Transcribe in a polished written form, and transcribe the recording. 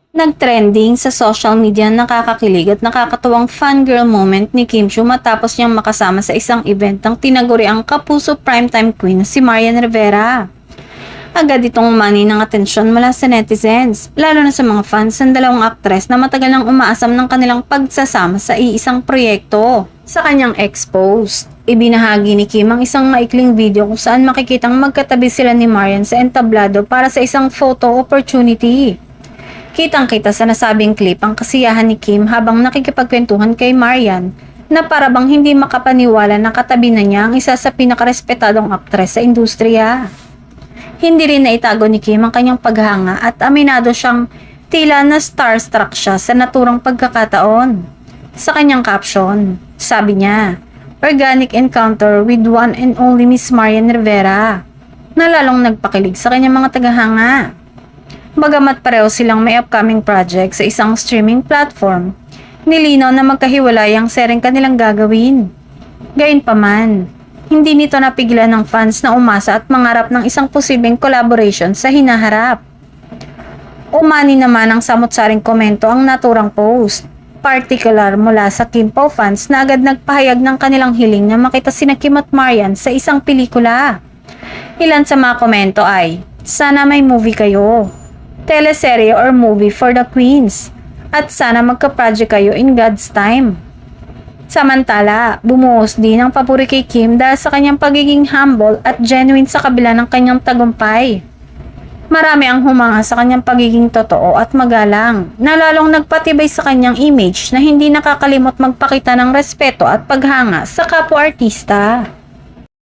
Nag-trending sa social media ang nakakakilig at nakakatuwang fangirl moment ni Kim Chiu matapos niyang makasama sa isang event ng tinaguriang kapuso primetime queen na si Marian Rivera. Agad itong umani ng atensyon mula sa netizens, lalo na sa mga fans ng dalawang aktres na matagal nang umaasam ng kanilang pagsasama sa iisang proyekto. Sa kanyang ex-post, ibinahagi ni Kim ang isang maikling video kung saan makikitang magkatabi sila ni Marian sa entablado para sa isang photo opportunity. Kitang-kita sa nasabing clip ang kasiyahan ni Kim habang nakikipagkwentuhan kay Marian na parabang hindi makapaniwala na katabi na niya ang isa sa pinakarespetadong aktres sa industriya. Hindi rin naitago ni Kim ang kanyang paghanga at aminado siyang tila na starstruck siya sa naturang pagkakataon. Sa kanyang caption, sabi niya, "Organic encounter with one and only Miss Marian Rivera," na lalong nagpakilig sa kanyang mga tagahanga. Bagamat pareho silang may upcoming project sa isang streaming platform, nilinaw na magkahiwalay ang sereng kanilang gagawin. Gayunpaman, hindi nito napigilan ng fans na umasa at mangarap ng isang posibleng collaboration sa hinaharap. Umani naman ang samot-saring komento ang naturang post, partikular mula sa Kim Pao fans na agad nagpahayag ng kanilang hiling na makita sina Kim at Marian sa isang pelikula. Ilan sa mga komento ay, "Sana may movie kayo," "Teleserye or movie for the queens," at "Sana magka-project kayo in God's time." Samantala, bumuhos din ang papuri kay Kim dahil sa kanyang pagiging humble at genuine sa kabila ng kanyang tagumpay. Marami ang humanga sa kanyang pagiging totoo at magalang, na lalong nagpatibay sa kanyang image na hindi nakakalimot magpakita ng respeto at paghanga sa kapwa artista.